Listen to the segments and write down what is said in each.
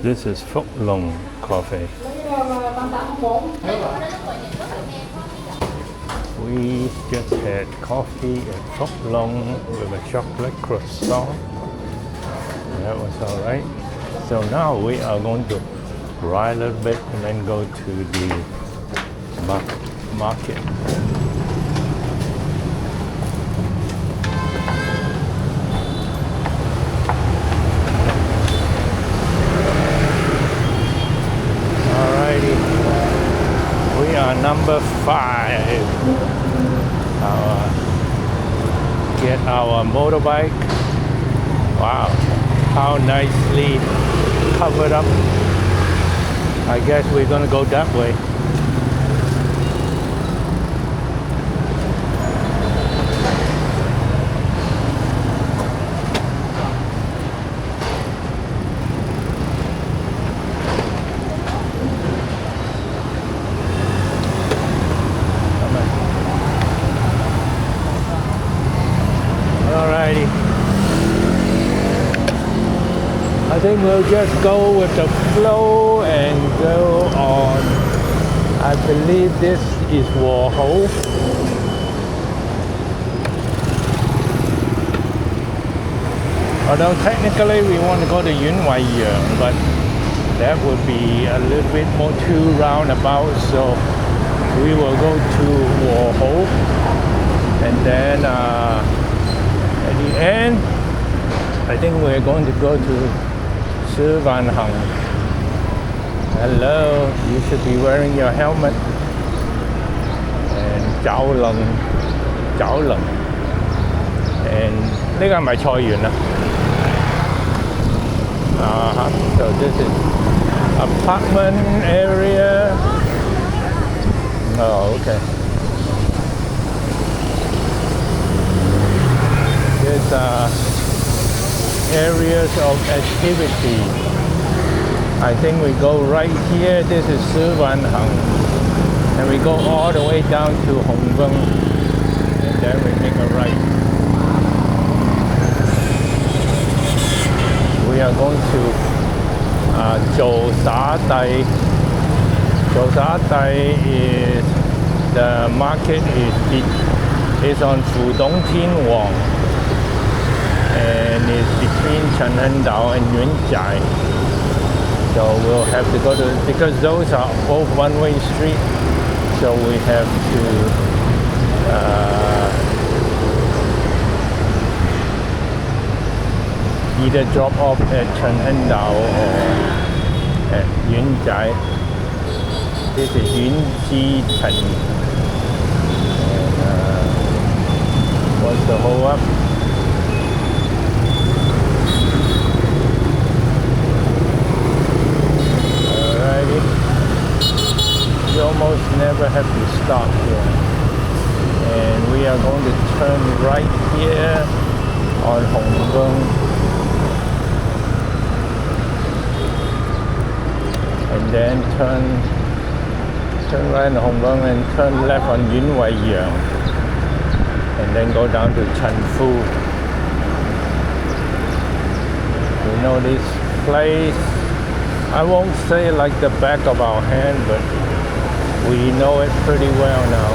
This is Phúc Long Coffee. We just had coffee at Phúc Long with a chocolate croissant. That was alright. So now we are going to ride a little bit and then go to the market. We are number 5. Get our motorbike. Wow, how nicely covered up. I guess we're gonna go that way. I think we'll just go with the flow and go on. I believe this is Warhol. Although technically we want to go to Yuen Wai Yang, but that would be a little bit more too roundabout, so we will go to Warhol, and then at the end I think we're going to go to Saigon. Hello, you should be wearing your helmet. And 找冷 and 呢個係咪菜園啊？ So this is apartment area. Oh, okay. There's areas of activity. I think we go right here. This is Saigon, and we go all the way down to Hong Kong, and then we make a right. We are going to Zhou Sha Dai. Zhou Sha Dai is the market is on Fudong Tin Wang, and it's between Chenhengdao and Yunjia. So we'll have to go to, because those are both one-way street, so we have to either drop off at Chenhengdao or at Yunjia. This is Yunji Chen. And what's the hold up? You almost never have to stop here, and we are going to turn right here on Hong Kong, and then turn right on Hong Kong and turn left on Yuen Wai Yang, and then go down to Chengfu. We know this place. I won't say like the back of our hand, but we know it pretty well now.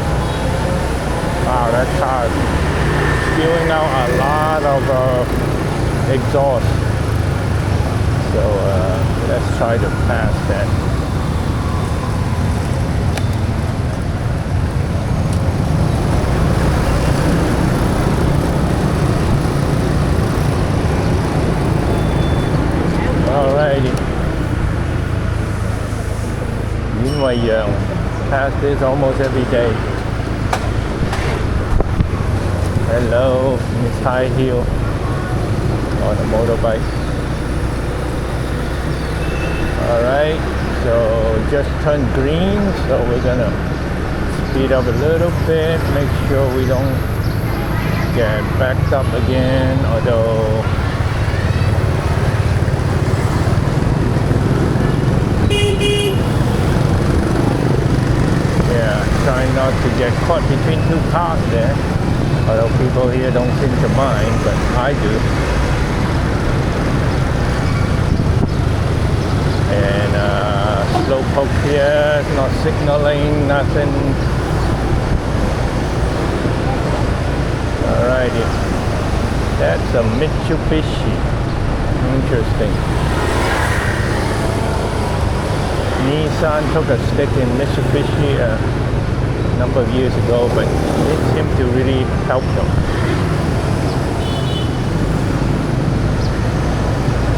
Wow, that car is spewing out a lot of exhaust. So let's try to pass that. Alrighty. Yuen Wai Yang. Pass this almost every day. Hello, Miss High Heel on a motorbike. Alright, so just turned green, so we're gonna speed up a little bit, make sure we don't get backed up again, although trying not to get caught between two cars there. Although people here don't seem to mind, but I do. not signaling, nothing. Alrighty. That's a Mitsubishi. Interesting. Nissan took a stick in Mitsubishi a number of years ago, but it seemed to really help them.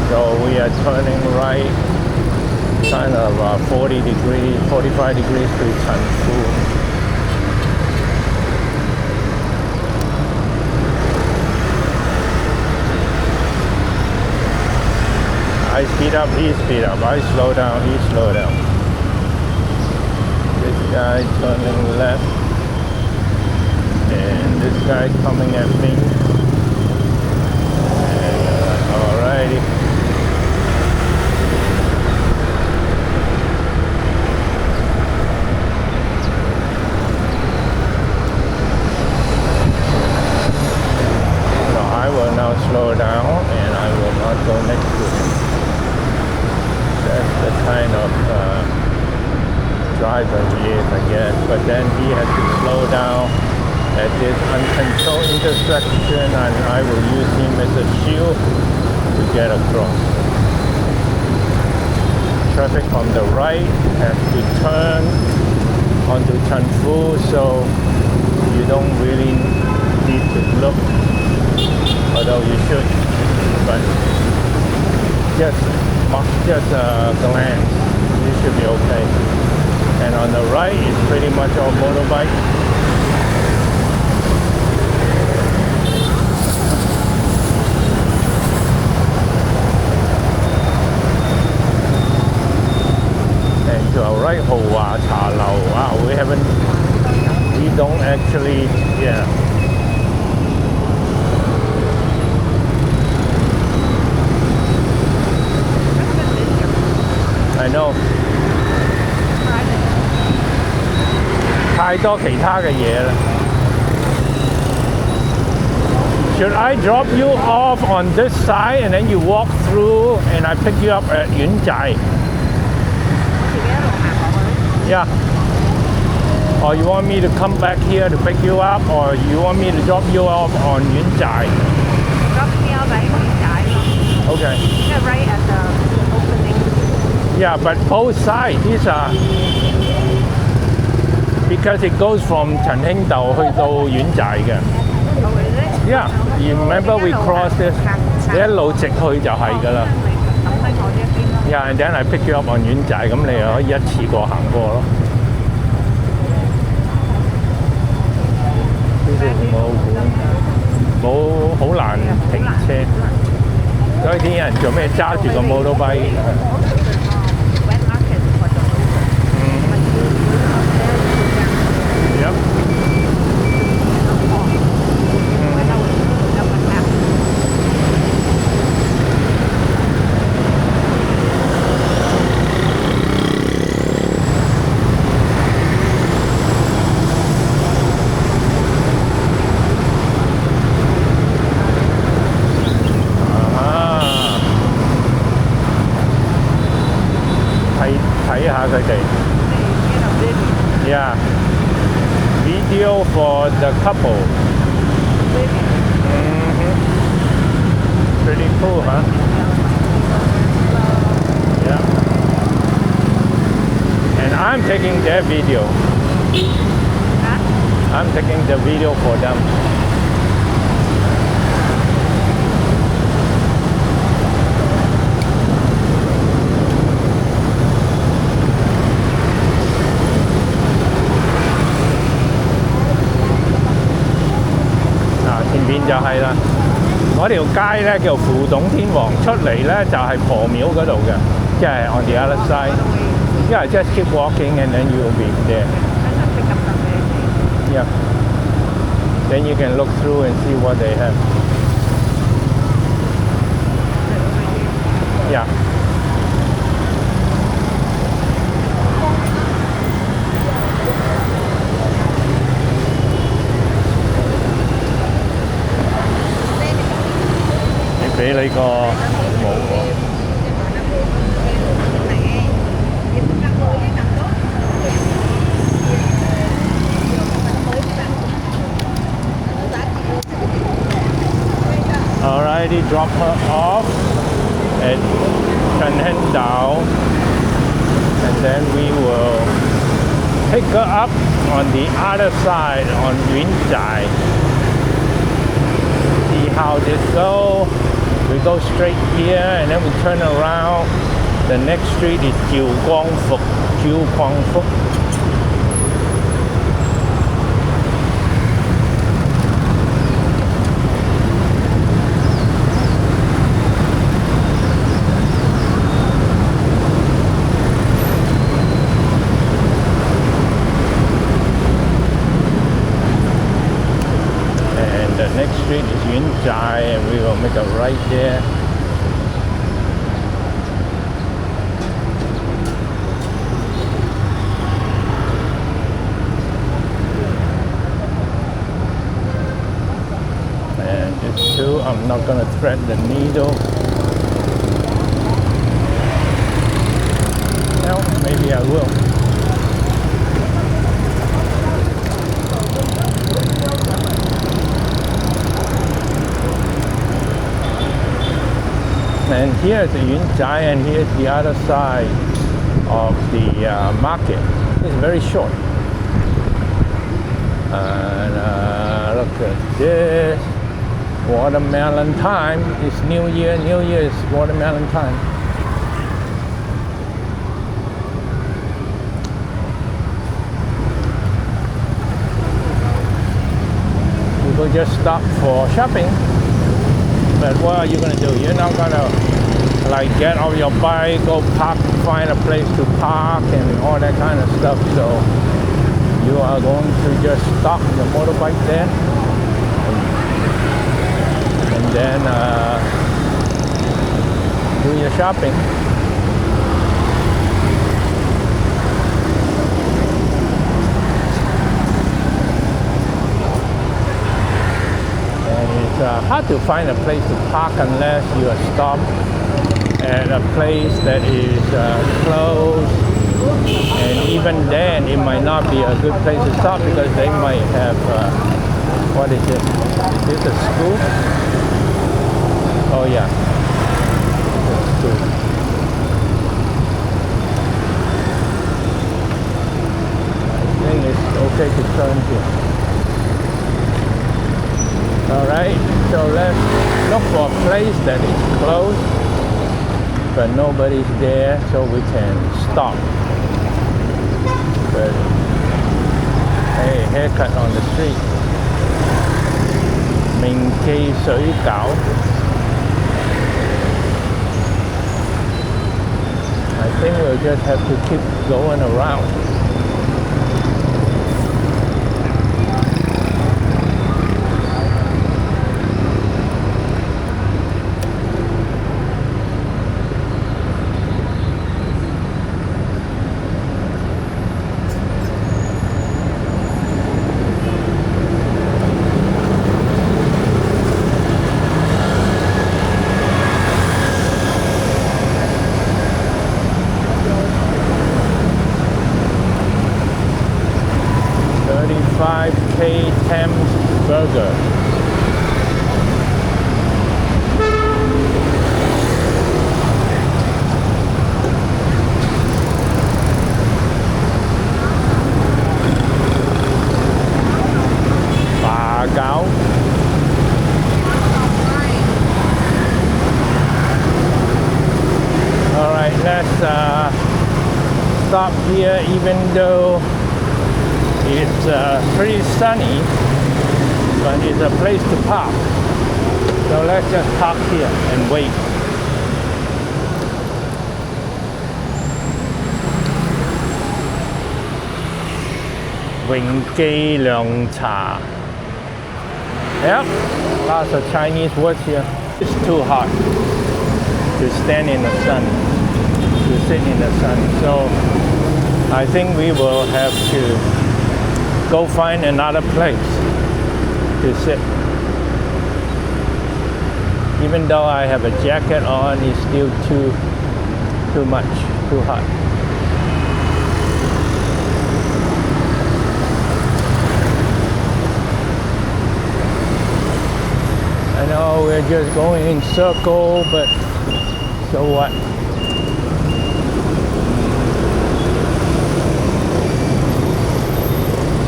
So we are turning right, kind of 40 degrees, 45 degrees to Chengdu. I speed up, he speed up. I slow down, he slow down. This guy turning left. And this guy coming at me. And, alrighty. So I will now slow down and I will not go next to him. That's the kind of driver he is, I guess. But then he has to slow down at this uncontrolled intersection, and I will use him as a shield to get across. Traffic on the right has to turn onto Chengdu, so you don't really need to look, although you should. But just a glance, you should be okay. And on the right is pretty much all motorbike. And to our right, Houwa Cha Lau. Wow, we don't actually, yeah. I know. 太多其他嘅嘢啦。Should I drop you off on this side and then you walk through and I pick you up at Yuen Chai? Yeah. Or you want me to come back here to pick you up, or you want me to drop you off on Yuen Chai? Drop me off at Yuen Chai. Okay. Yeah, right at the opening. Yeah, but both sides, these are, because it goes from 陳興道去到遠寨嘅。Oh, is it? Yeah, you remember we crossed this? 你一路直去就係㗎啦。Yeah, and then I pick you up on 遠寨，咁你又可以一次過行過咯。冇好難停車，所以啲人做咩揸住個 motorbike？睇下佢哋。Yeah, video for the couple. Pretty cool, huh? Yeah. And I'm taking their video. I'm taking the video for them.前邊就係啦，嗰條街咧叫扶董天王，出嚟咧就係婆廟嗰度嘅，即係 on the other side. Yeah, just keep walking and then you will be there. Yeah. Then you can look through and see what they have. Yeah. Để lấy個帽喎。drop her off at Dao, and then we will pick her up on the other side on Yunzhai. See how this goes. We go straight here and then we turn around. The next street is Jiu Guangfu. The next street is Yunzhai, and we will make a right there. And this too, I'm not going to thread the needle. Well, maybe I will. And here's the Yunzhai, and here's the other side of the market. It's very short. And look at this. Watermelon time. It's New Year. New Year is watermelon time. People just stop for shopping. But what are you going to do? You're not going to like get off your bike, go park, find a place to park and all that kind of stuff. So you are going to just stop your motorbike there and then do your shopping. It's hard to find a place to park unless you are stopped at a place that is closed, and even then it might not be a good place to stop because they might have what is it? Is this a school? Oh yeah, it's a school. I think it's okay to turn here. Alright, so let's look for a place that is closed, but nobody's there, so we can stop. But, hey, haircut on the street. Mình Kỳ Sủy Cảo. I think we'll just have to keep going around. Thames burger. Bà gạo. All right, let's stop here, even though it's pretty sunny, but it's a place to park. So let's just park here and wait. Vĩnh Kỳ涼茶. Yep, lots of Chinese words here. It's too hot to stand in the sun, to sit in the sun. So I think we will have to go find another place to sit. Even though I have a jacket on, it's still too much, too hot. I know we're just going in circle, but so what?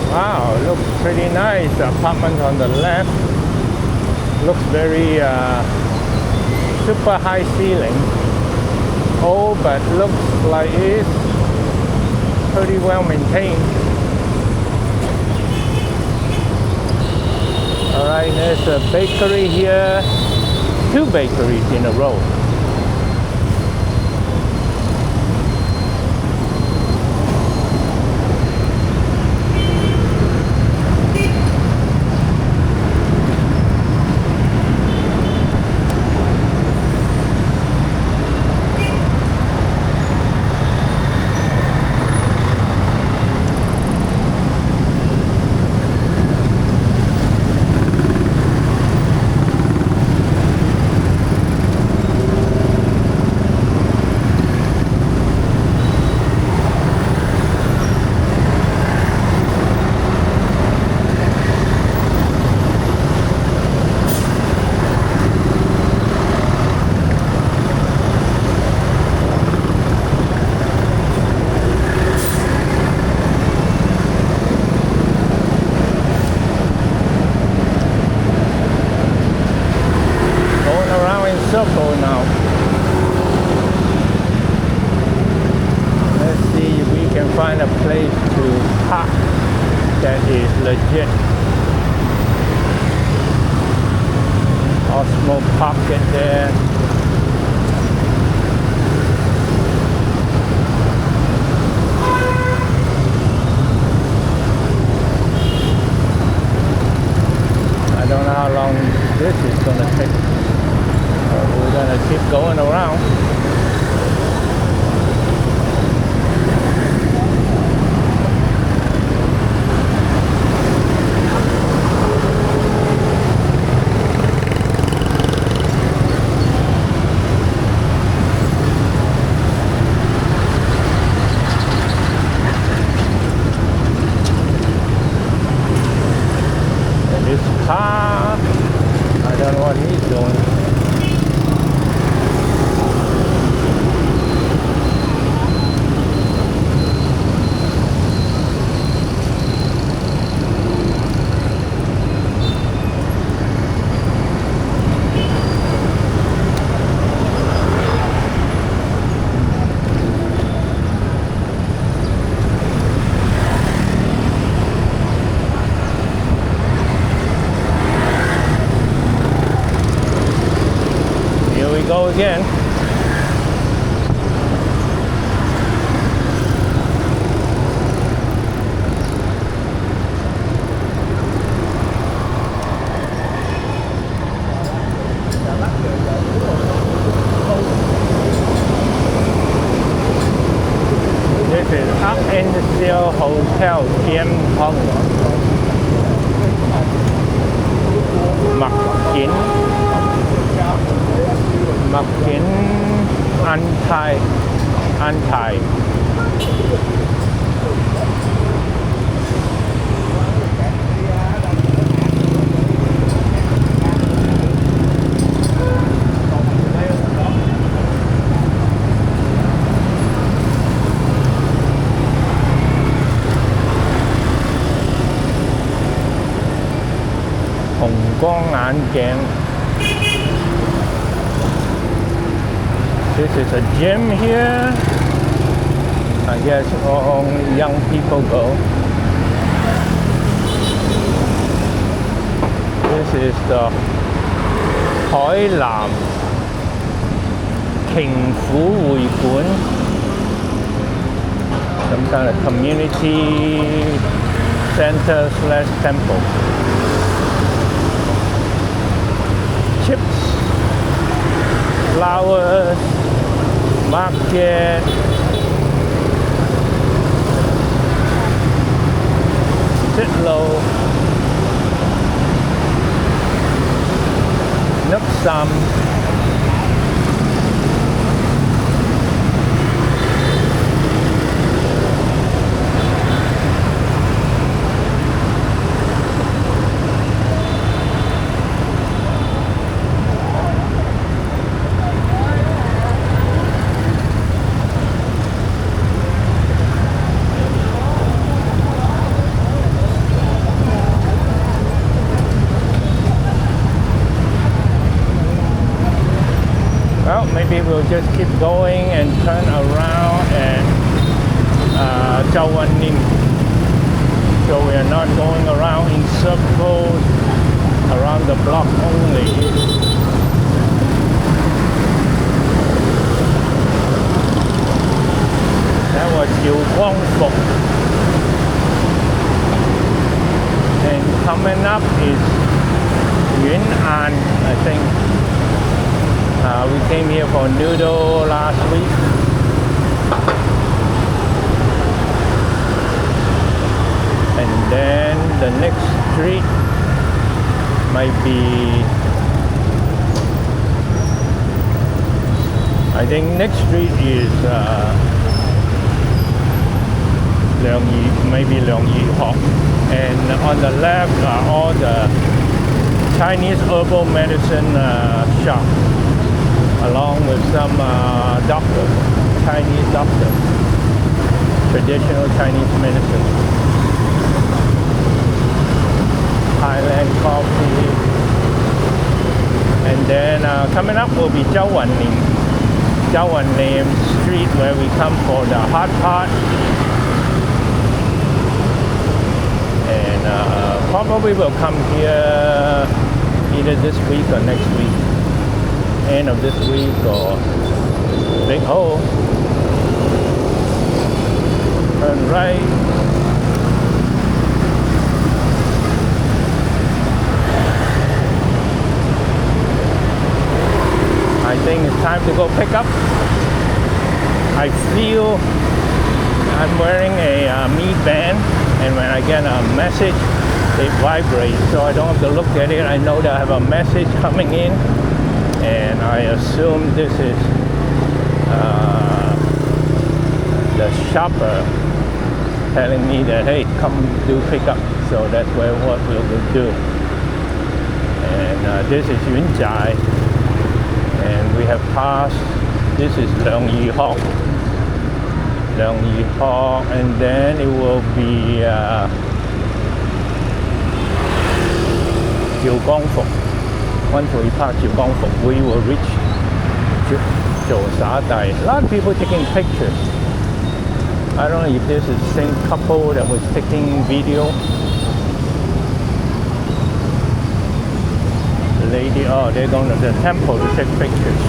Wow, looks pretty nice. The apartment on the left looks very super high ceiling. Oh, but looks like it's pretty well maintained. Alright, there's a bakery here. 2 bakeries in a row. Circle now. Let's see if we can find a place to park that is legit. Osmo Pocket there. I don't know how long this is going to take. We're gonna keep going around. And this car, I don't know what he's doing. Go again. This is Up in the Steel Hotel, Kim Hong. Mặc Kiến An Thai. Hồng Quang眼鏡. This is a gym here. I guess only young people go. This is the Hải Nam King Phủ Hội館. Some kind of community center / temple. Chips, flowers, market. Sit low. Nước Sam. we will just keep going and turn around at Châu Văn Ninh. So we are not going around in circles around the block only. That was Diệu Quang Phục. And coming up is Yuen An, I think. We came here for noodle last week. And then the next street might be, I think next street is maybe Leong Yi Hoc. And on the left are all the Chinese herbal medicine shop, along with some doctors, Chinese doctors, traditional Chinese medicine, Thailand coffee. And then coming up will be Châu Văn Ninh Street, where we come for the hot pot. And probably will come here either this week or next week, end of this week or Big Hole. Turn right. I think it's time to go pick up. I feel I'm wearing a Mi Band, and when I get a message, it vibrates, so I don't have to look at it. I know that I have a message coming in, and I assume this is the shopper telling me that, hey, come do pickup. So that's what we'll do. And this is Yuen Jai, and we have passed. This is Leong Yi Hoc. And then it will be Diệu Quang Phục. Once we pass Diệu Quang Phục, we will reach Zhou Xia Dai. A lot of people taking pictures. I don't know if this is the same couple that was taking video. The lady, oh, they're going to the temple to take pictures.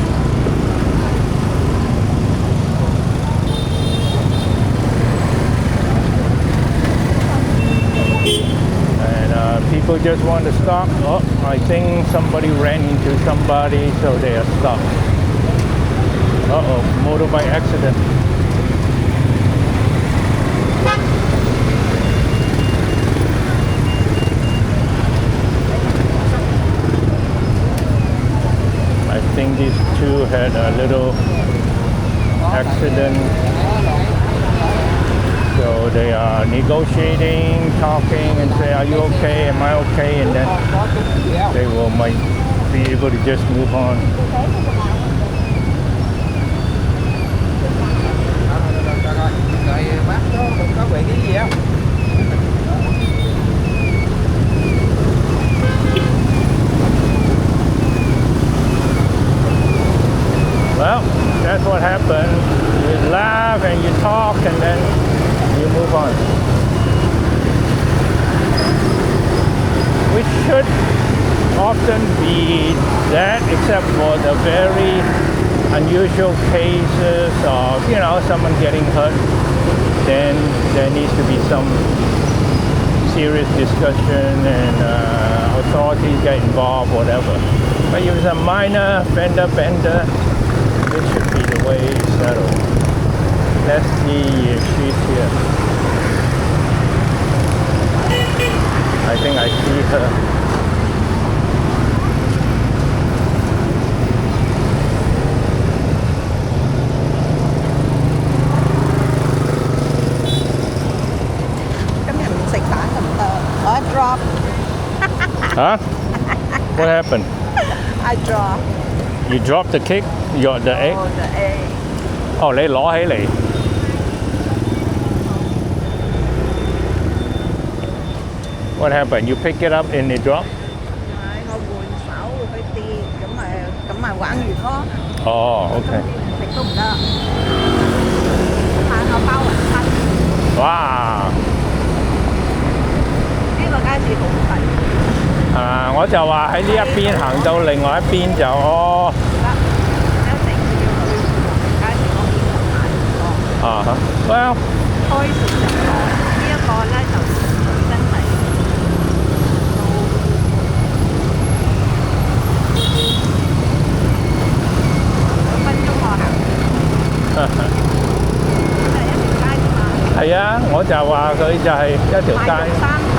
People just want to stop. Oh, I think somebody ran into somebody, so they are stopped. Uh-oh, motorbike accident. I think these two had a little accident. So they are negotiating, talking, and say, are you okay? Am I okay? And then they might be able to just move on. Well, that's what happens. You laugh and you talk, and then you move on. We should often be that, except for the very unusual cases of, someone getting hurt. Then there needs to be some serious discussion and authorities get involved, whatever. But if it's a minor fender bender, this should be the way it's settled. Let's see if she's here. I think I see her. I dropped. Huh? What happened? I dropped. You dropped the cake? The egg? Oh, the egg. 哦，你攞起嚟。What happened? You pick it up and it drop? 我換手佢跌，咁咪玩完咯。哦，OK，食都唔得。晚我包雲吞，哇！呢個街市好細，我就話喺呢一邊行到另外一邊就哦，唔得，一定要去街市嗰邊就買好多。啊哈，Well，開市就多，呢一個咧就真係2分鐘我行，係一條街啫嘛，係啊，我就話佢就係一條街。買肉3檔，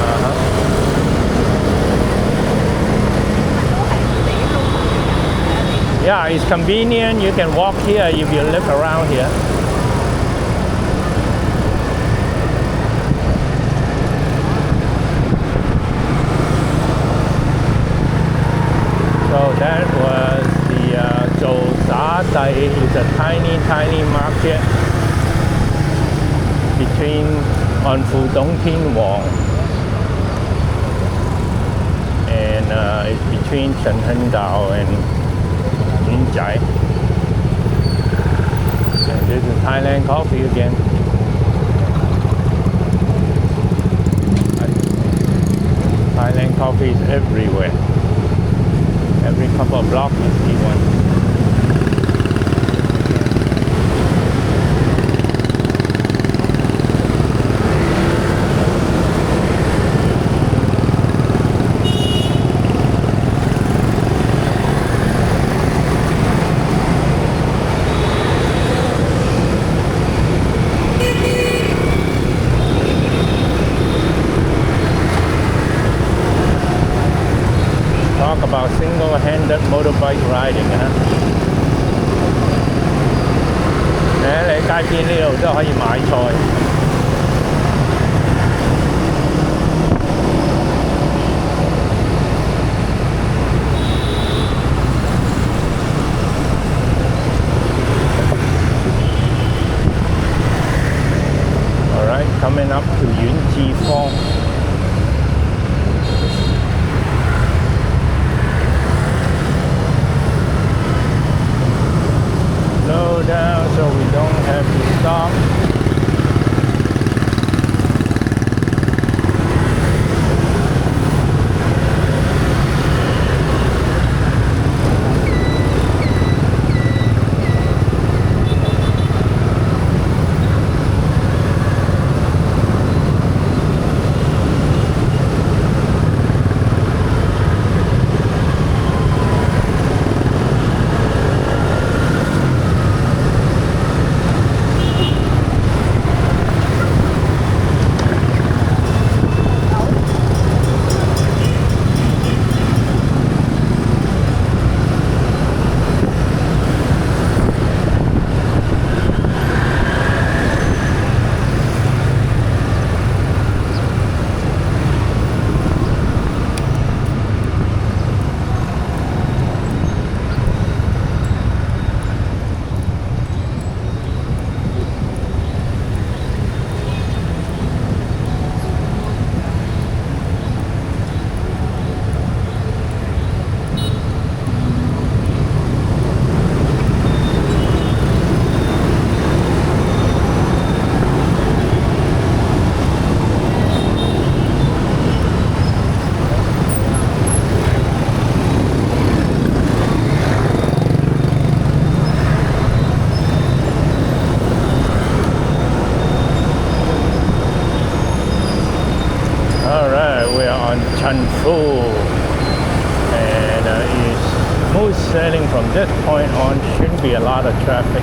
啊哈 都係自己租鋪嘅人。Yeah, it's convenient. You can walk here if you live around here. So that was the Zhou is a tiny market between on Fudong Tin Wang and it's between Shenhendao and Yunjai. And this is Thailand coffee again. Thailand coffee is everywhere. Every couple of blocks you see one. Talk about single-handed motorbike riding 啊！你喺街邊呢度都可以買菜。Alright, coming up to Yunji Fong. Slow down so we don't have to stop. And it's smooth sailing from this point on. Shouldn't be a lot of traffic.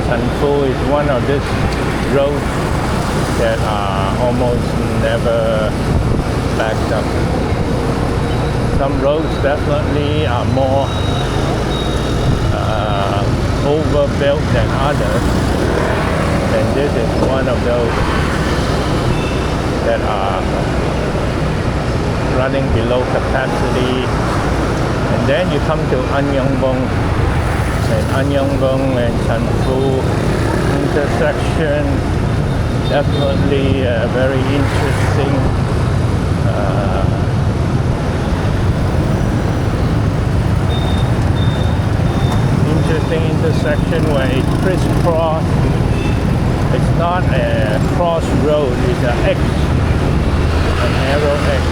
Chanfu is one of these roads that are almost never backed up. Some roads definitely are more overbuilt than others, and this is one of those that are running below capacity. And then you come to Anyongbong, and Anyongbong and Chanfu intersection, definitely a very interesting intersection where it crisscross. It's not a crossroad, it's an X, a narrow X.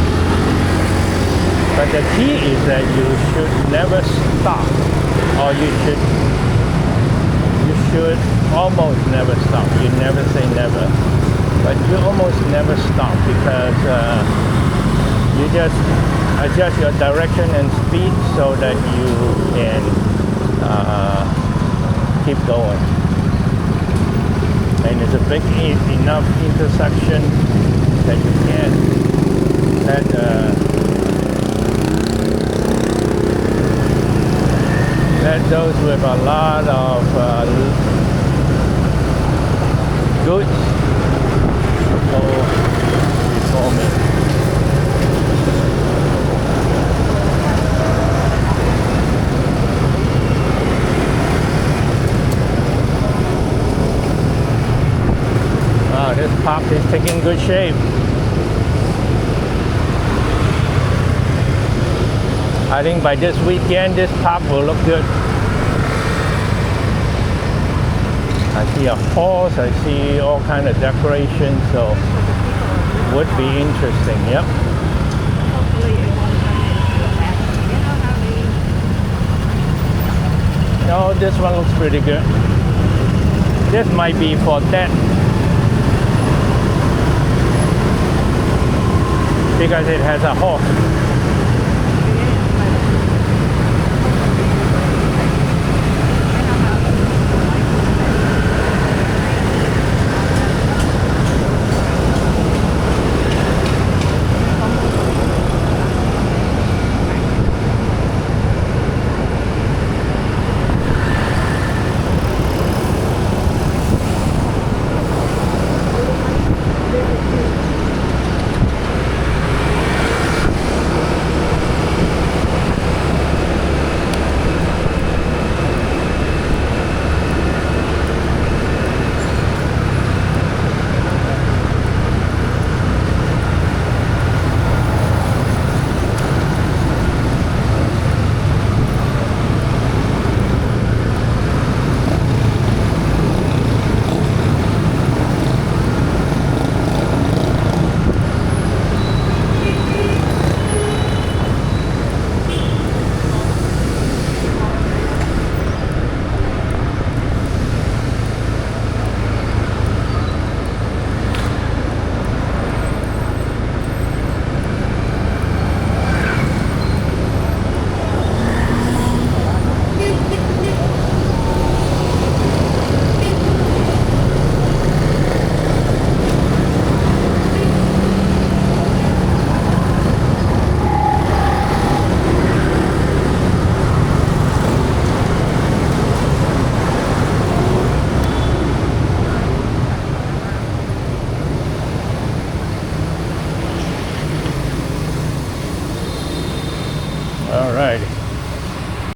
But the key is that you should never stop, or you should almost never stop. You never say never, but you almost never stop because you just adjust your direction and speed so that you can keep going. And it's a big enough intersection that you can let those with a lot of goods go before me. Wow, this pop is taking good shape. I think by this weekend, this pop will look good. I see a horse, I see all kind of decorations, so would be interesting. Yep. Hopefully it won't come in so fast. You know how No, this one looks pretty good. This might be for that because it has a horse. All right.